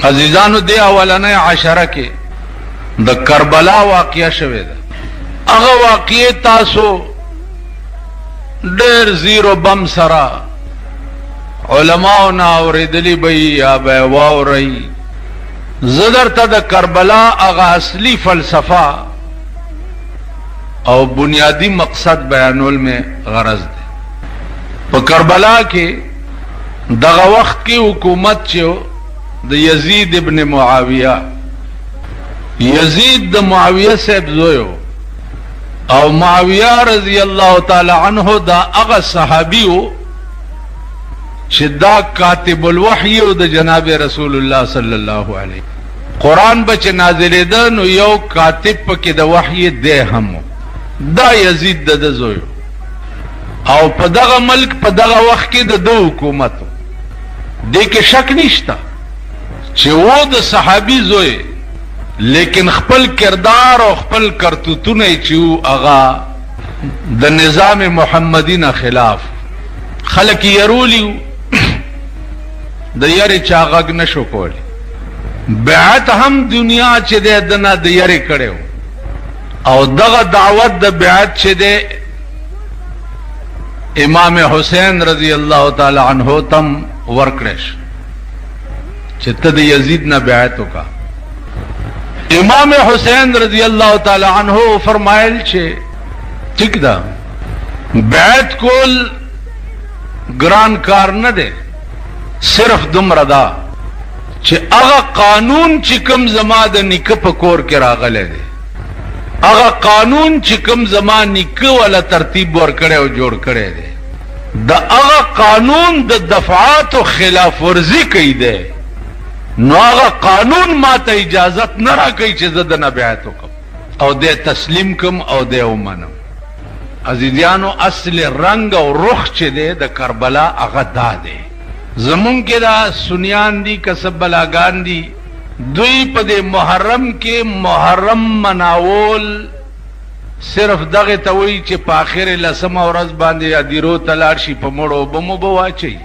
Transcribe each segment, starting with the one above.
عزیزانو دی اولنې عشره کې د کربلا واقعه شوه ده. هغه واقعه تاسو ډېر زیرو بم سره علماء نه اوریدلی به یا به واوري. زدر ته د کربلا هغه اصلي فلسفه او بنیادی مقصد بیانول میں غرض ده. په کربلا کې دغه وخت کې حکومت چې د یزید ابن معاویه، یزید د معاویه صاحب زویو، او معاویه رضی الله تعالی عنہ دا هغه صحابیو چې دا کاتب الوحی او د جناب رسول الله صلی الله علیه قرآن بچ نازلې ده، نو یو کاتب پکې د وحی ده هم دا یزید د زویو، او په دغه ملک په دغه وخت کې د حکومت دې کې شک نشته چې و د صحابي زوی، لیکن خپل کردار او خپل کرتوتونه چې هغه د نظام محمدی نه خلاف خلک يرولیو د یاري چاغګ نشو کولی. بیعت هم دنیا چې د دنه د یاري کړو، او دغه دعوت د بیعت چې د امام حسین رضی الله تعالی عنہ تم ورکړش چې ته د یزید نه بیعت وکا. امام حسین رضی اللہ تعالی عنہ فرمائل چھے ٹھیک دا بیعت کول گران کار نہ دے، صرف دم ردا چھے اغا قانون چکم زما دا نکا پکور کے راغلے دے، اغا قانون چکم زما نکا والا ترتیب ورکڑے و جوڑ کڑے دے، دا اغا قانون دا دفعات و خلاف ورزی کئی دے، نو هغه قانون ما ته اجازت نه راکوي چې زه دنه بیعت وکړم او دې تسلیم کم او دې ومنم. عزیزانو اصل رنگ او رخ چې دی د کربلا هغه دا دی. زمون کې دا سنیان دي کسب بلاګان دي، دوی په دې محرم کې محرم مناول صرف دغه ته وایي چې په آخر لسمه ورځ باندې ادیرو تلاړ شي په مړو بمو به واچي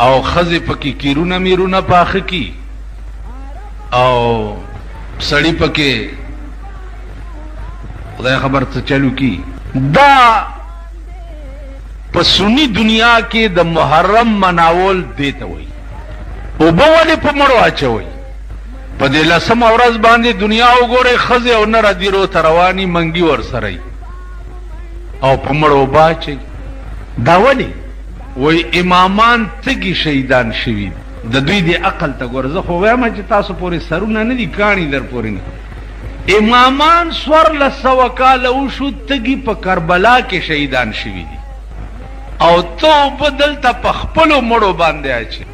او خزی پکی کیرونه میرونه پاخه کی او سړی پکی خدای خبر څه چلو کی. دا په سنی دنیا کې د محرم مناول دیته وای او بوله په مړو اچوي. په دې لسمه ورځ باندې دنیا وګوره خزی او نر دیرو تروانی منګي ور سره او په مړو باچي. دا ولی وی امامان تگی شهیدان شوید د دوی دی عقل تا ګورزه خو وایم چې تاسو پورې سرونه نه دي کانی در پورې نه. امامان سور لسو کال او شو تگی په کربلا کې شهیدان شوید او تو بدل تا په خپل مړو باندې اچي.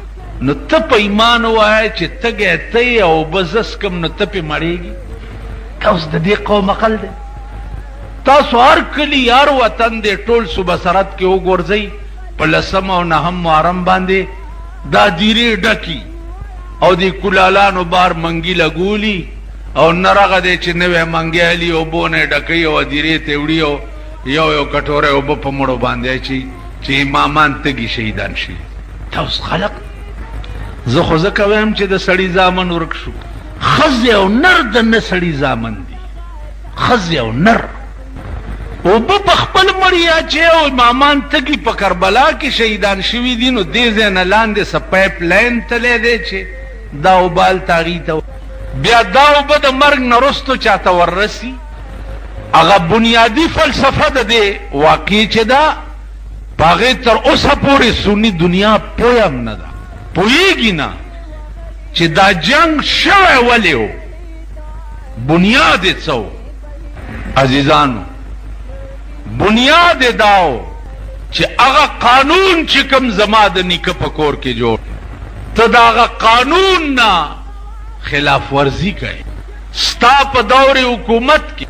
نو ته په ایمان وای چې تګه ته او بزس کم نو ته په مړیږي. تاسو د دې قوم عقل دی. تاسو هر کلی یار وطن دې ټول صوبه سرحد کې وګورځي په لسم او نهم محرم باندې دا دیری ډکی او دی کلالانو بار منګی لګولی او نرغه دی چې نوې منګیالی او بونه ډکی او دیری تیوړی او یو کټوره او په مړو باندې چې امامان تګي شهیدان شي. تاسو خلق زه خو زکه وایم چې د سړی زامن ورک شو. خزه او نر د نسړی زامن دي، خزه او نر او په خپل مړیا چې او امامان تګي په کربلا کې شهیدان شوي دي. نو دې ځای نه لاندې څه پایپ لاین تللی دی چې دا اوبال تاغي ته بیا دا اوبه د مرګ نه وروستو چاته وررسي. هغه بنیادي فلسفه د دې واقع چې دا په هغې تر اوسه پورې سني دنیا پوه هم نه ده، پوهېږي نه چې دا جنګ شوی ولې و، بنیاد یې څه و. عزیزانو بنیاد داو چې هغه قانون چې کوم زما د نیکه په کور کې جوړ ته د هغه قانون نه خلاف ورزي کوي. ستا په دور حکومت کې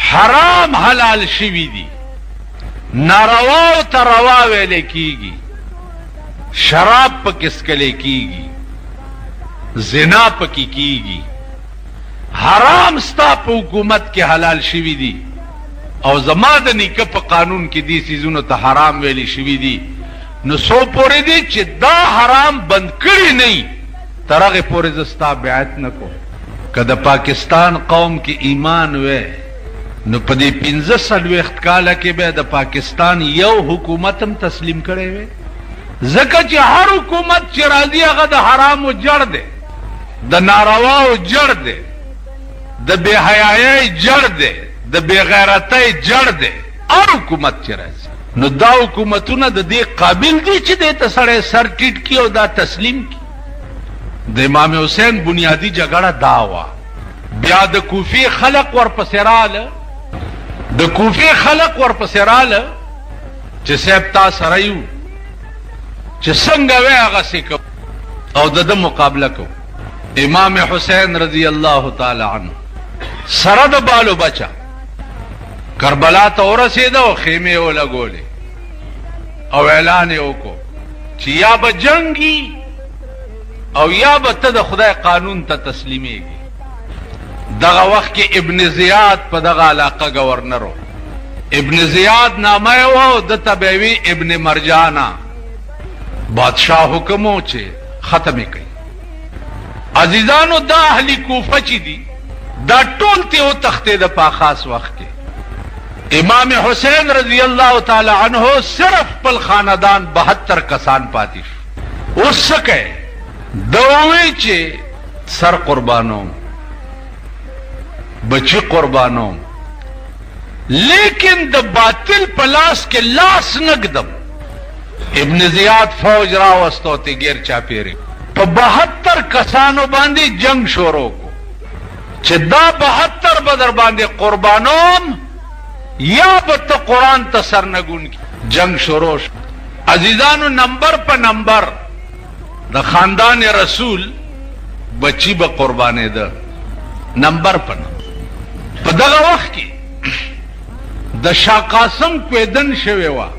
حرام حلال شوي دي، ناروا او تروا ویل کیږي، شراب پکې څکلی کیږي، زنا پکې کیږي، حرام ستا په حکومت کې حلال شوي دي او زما د نیکه په قانون کې دې سیزونو ته حرام ویلي شوي دي. نو سو پورې دي چې دا حرام بند کړي نه ترغه پورې زستا بیعت نکو. که د پاکستان قوم کې ایمان وې نو په دې 15 کاله کې به د پاکستان یو حکومت هم تسلیم کړي وي. ځکه چې هر حکومت چې راځي هغه د حرامو جړ دی، د نارواو جړ دی، د بے حیايي جړ دی، د بے غیرتۍ جړ دی. هر حکومت چې راځي نو دا حکومتونه د دې قابل دي چې دې ته سړی سر ټیټ کړي او دا تسلیم کړي. د امام حسین بنیادی جګړه دا وه. بیا د کوفې خلق ورپسې راله، د کوفې خلق ورپسې راله چې صاحب تا سره یو چې څنګه وې هغسې کو او د ده مقابله کو. امام حسین رضی الله تعالی عنه سره د بالو بچه کربلا ته ورسېده او خیمې ولګولې او اعلان یې وکړو چې یا به جنګي او یا به ته د خدای قانون ته تسلیمیږي. دغه وخت کې ابن زیاد په دغه علاقه گورنر و. ابن زیاد نامه یې وه او ده ته به وي ابن مرجانه. بادشاه حکم و چې ختم یې کوي. عزیزانو دا اهلی کوفه چې دي دا ټول ته وتښتېده په خاص وخت کې. امام حسین رضی الله تعالی عنہ صرف خپل خاندان 72 کسان پاتې شو. اوس څه کوي؟ دوی چې سر قربانوم، بچی قربانوم، لیکن د باطل پلاس کې لاس نگدم. ابن زیاد فوج راوستو تی گیر چاپیری په 72 کسانو باندې جنگ شروع کو چې دا 72 بدر باندې قربانوم یا به ته قرآن ته سرنگون کی. جنگ شروع شو. عزیزانو نمبر په نمبر د خاندان رسول بچی به قربانې ده نمبر په نمبر. په دغه وخت کې د شاه قاسم کویدن شوی وه.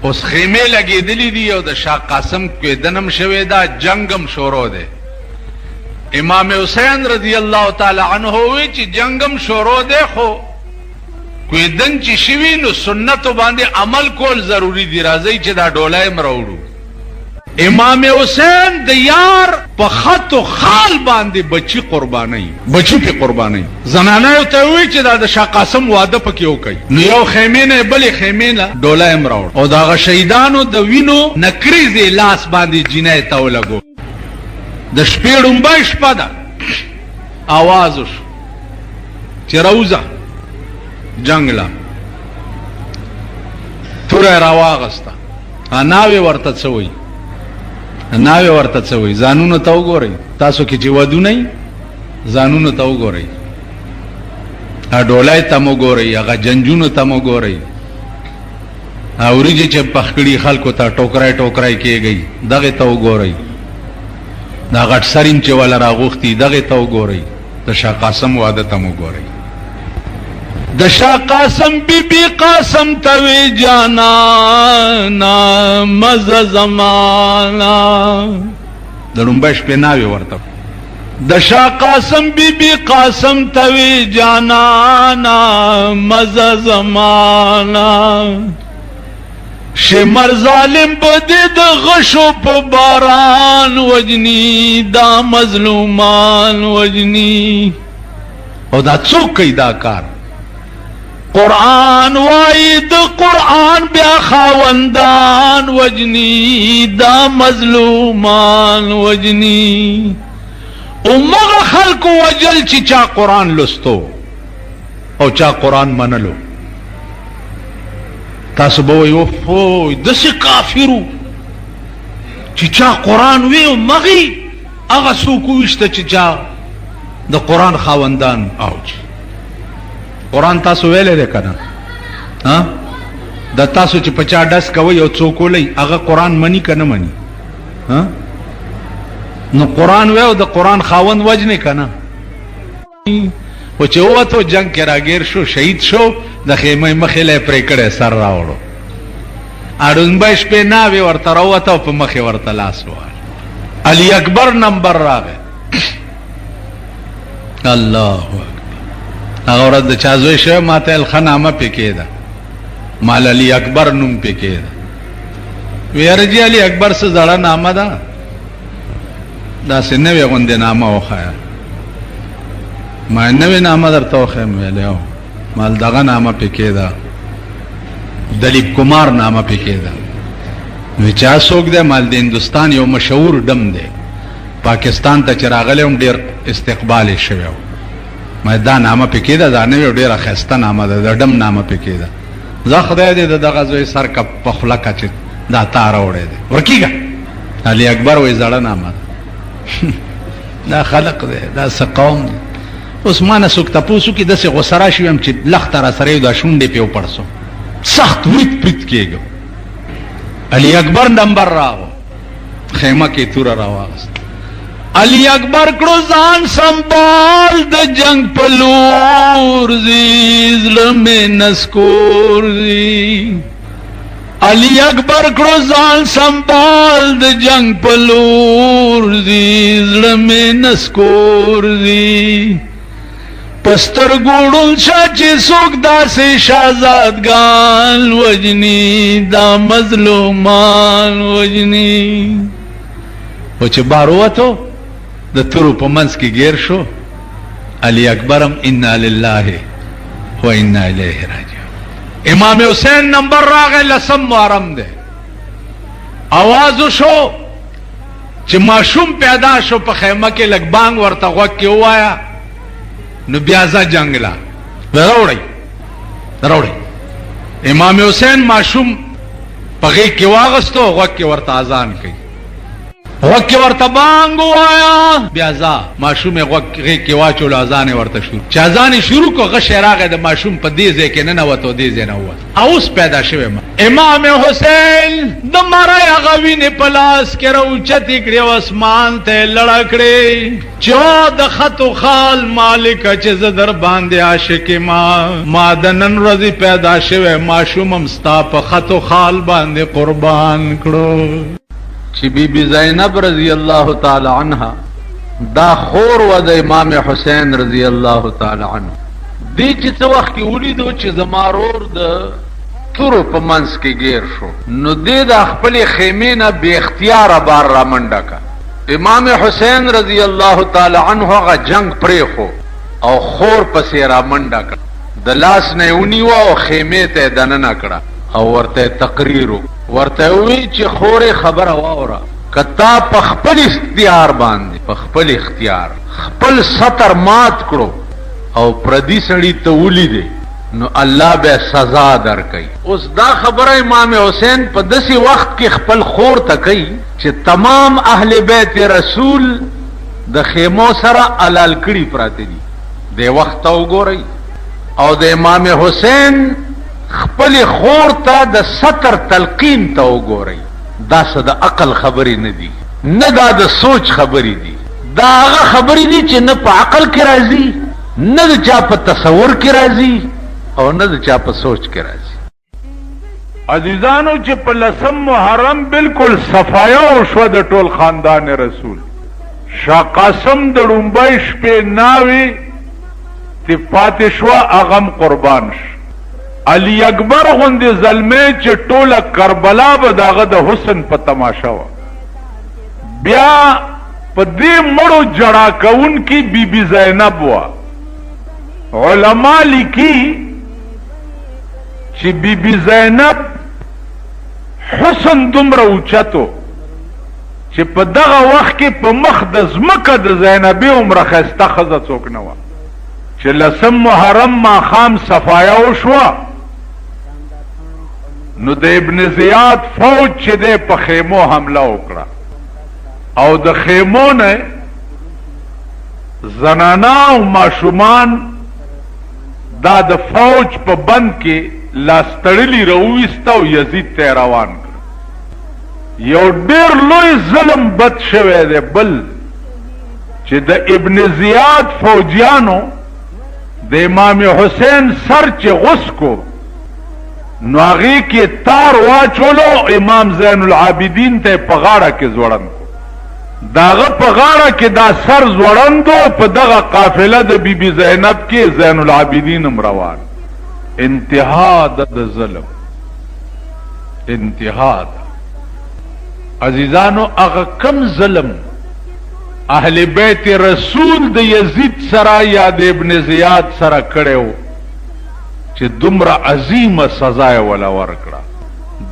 اوس خیمې لګېدلې دي او د شاه قاسم کویدن هم شوی ده، جنگ هم شروع دی. امام حسین رضی الله تعالی عنہ وی چې جنگ هم شروع دی خو کویدن چې شوي نو سنتو باندې عمل کول ضروری دی. راځئ چې دا ډولی م راوړو. امام حسین د یار په خط و خال باندې بچی قرباني، بچی په قرباني. زنانه ته وی چې دا د شاه قاسم واده پکې وکړي نو یو خیمې نه بلې خیمې نه ډولی م راوړ او دغه شهیدانو د وینو نکریزې لاس باندې جینۍ ته ولګو. د شپې ړومبی شپه ده، آواز وشو چې روزه جنگ لا توره راواغسته. ناوې ورته څه وایي؟ ناوې ورته څه وایي؟ ځانونو ته وګورئ. تاسو کې چې ودونه یې ځانونو ته وګورئ، ډولۍ ته مو ګورئ، هغه جنجونو ته مو ګورئ، وریجې چې پخ کړي خلکو ته ټوکرای ټوکرای کېږي دغې ته وګورئ، دا غټ سریم چې والا راغوښتي دغې ته وګورئ، د شاه قاسم واده ته مو ګورئ. د شاه قاسم بی بی قاسم توی جانا نا مزه زمانا. د ړومبی شپې ناوې ورته د شاه قاسم بی بی قاسم توی جانا نا مزه زمانا. شمر ظالم بدی د غشو په باران وجنی، دا مظلومان وجنی. او دا څوک کوي دا کار؟ قرآن وائی د قرآن بیا خاوندان وجنی، دا مظلومان وجنی. امغه خلق وجل چې چا قرآن لستو او چا قرآن منلو. تاسو به وایي اوفوی داسې کافرو چې چا قرآن وی او مغی هغه څوک وویشته چې چا د قرآن خاوندان اوج. قرآن تاسو ویلې دی که نه؟ د تاسو چې په چا ډس کوئ او څوک ولئ هغه قرآن مني که نه مني؟ نو قرآن وی او د قرآن خاوند وجنې که نه؟ و چې ووتو جنگ کې راګیر شو، شهید شو، د خیمې مخې له یې پرې کړی سر راوړو. ړومبی شپې ناوې ورته راووته او په مخې ورته لاس ووهل. علي اکبر نمبر راغی. الله اکبر. هغه ورځ د چا زوی شوی ما ته ویل ښه نامه پې کېده، مال علي اکبر نوم پې کېده. وی یاره جي علي اکبر څه زړه نامه ده؟ دا سه نوې غوندې نامه وخایا. ما نوې نامه درته وخایم ویلې مال دغه نامه پکې ده، دلیپ کمار نامه پکې ده. نو چا څوک دی؟ مال د هندوستان یو مشهور ډم دی، پاکستان ته چې راغلی هم ډېر استقبال یې شوی و. ما دا نامه پکې ده، دا نوې ډېره ښایسته نامه ده، د ډم نامه پکې ده. زه خدای دې د دغه زوی سر کپ په خوله که چې دا تا راوړی دی ورکېږه. علي اکبر وایي زړه نامه ده. دا خلق دی، دا څه قوم دی. اوس ما نه څوک تپوس وکړي داسې غوسه راشي ویم چې لخته را سره یو دا شونډې پې وپړسو، سخت ورید پرید کېږم. علي اکبر نمبر راغو، خیمه کې توره راواغست. علي اکبر کړو ځان سنبال د جنگ په لور ځي، زړه مې نسکور ځي. علي اکبر کړو ځان سنبال د جنگ په لور ځي، زړه مې نسکور ځي. پستر ګوړل شا چې څوک داسې شهزادګان وجني، دا مظلومان وجني. او چې بار ووتو د تورو په منځ کې ګیر شو، علي اکبرم انا لله و انا الیه راجعون. امام حسین نمبر راغی، لسم محرم دی. آوازو شو چې ماشوم پیدا شو په خیمه کې، لږ بانګ ورته غوږ کې ووایا. نو بیا ځه جنګ لا راوړئ. امام حسین ماشوم په غېږ کې واغستو، غوږ کې ورته اذان کوي، غوږ کې ورته بانګ ووایا. بیا ځه ماشوم یې غېږ کې واچولو، اذان یې ورته شروع. چې اذان یې شروع کړو، غشی راغی د ماشوم په دې ځای کې ننوت او دې ځای نه ووت. اوس پیدا شوی امام حسین د مرۍ هغه وینې په لاس کې راوچتې کړې او اسمان ته لړه کړې چې د خط و خال مالکه چې زه در باندې عاشق ما د نن ورځې پیدا شوی ماشوم هم ستا په خط و خال باندې قربان کړو. چې بی بی زینب رضی الله تعالی عنها دا خور و د امام حسین رضی الله تعالی عنه. دی چې څه وخت کې ولیدو چې زما ورور د تورو په منځ کې ګیر شو، نو دی د خپلې خیمې نه بې اختیاره بار را منډه کا. امام حسین رضی الله تعالی عنه هغه جنگ پرېښو او خور پسې را منډه کړه، د لاس نه یې ونیوه او خیمې ته یې دننه کړه او ورته تقریر ورته وی چې خورې خبره واوره، که تا په خپل اختیار باندې په خپل اختیار خپل سطر مات کړو او پردي سړي ته ولیدې، نو الله به سزا درکوي. اوس دا خبره امام حسین په داسې وخت کې خپل خور ته کوي چې تمام اهل بیت رسول د خیمو سره علال کړي پراته دي. دې وخت ته وګورئ او د امام حسین خپل خور ته د سطر تلقین ته وګورئ. دا څه د عقل خبرې نه دي، نه دا د سوچ خبرې دي. دا هغه خبرې دي چې نه په عقل کې راځي، نه د چا په تصور کې راځي او نه د چا په سوچ کې راځي. عزیزانو چې په لسم محرم بالکل صفایا وشوه د ټول خاندان رسول. شاه قاسم د لومبۍ شپې ناوې چې پاتې شوه هغه قربان شو. علي اکبر غوندې زلمی چې ټوله کربلا به د هغه د حسن په تماشا وه. بیا په دې مړو جړا کوونکي بی بی زینب وه. علما لیکي چې بی بی زینب حسن دومره اوچتو چې په دغه وخت کې په مخ د ځمکه د زینبې عمره ښایسته ښځه څوک نه وه. چې لسم محرم ماښام صفایا وشوه، نو د ابن زیاد فوج چې دی په خیمو حمله وکړه او د خیمو نه زنانا او ماشومان دا د فوج په بند کې لاستړلي راوویسته او یزید ته روان کړ. یو ډېر لوی ظلم بد شوی دی بل چې د ابن زیاد فوجیانو د امام حسین سر چې غوڅ کو، نو هغې کې تار واچولو، امام زین العابدین ته په غاړه کې ځوړند کو. د هغه په غاړه کې دا سر ځوړندو، په دغه قافله د بی بی زینب کې زین العابدین هم روان. انتها د ظلم، انتها ده. عزیزانو هغه کم ظلم اهل بیت رسول د یزید سره یا د ابن زیاد سره کړو چې دومره عظیمه سزا ولا ورکړه.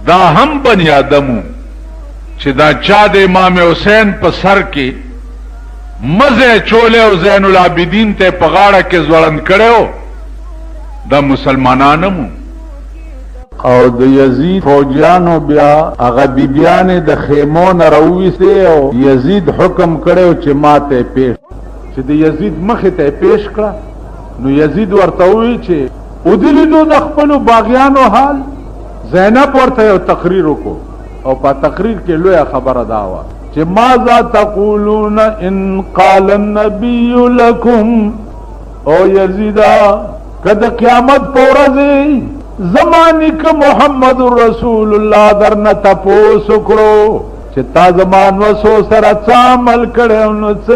دا هم بنی آدمو چې دا چا د امام حسین په سر کې مزه چوله او زین العابدین ته په غاړه کې ځوړند کړو، دا مسلمانانو. او د یزید فوجیانو بیا هغه بیبیان د خیمو نه راوویسته او یزید حکم کړو چې ماته پیش چې د یزید مخې ته پیش کړه. نو یزید ورته وی چې ودلیدو د خپل باغیانو حال. زینب ورته یو تقریر وکړو او په تقریر کې لویه خبره دا وه چې ماذا تقولون ان قال النبي لكم او یزیدا کده قیامت په ورځ زمانی که محمد رسول الله درنه تپوس وکړو چې تا زمان وسو سره څه عمل کړو نو څه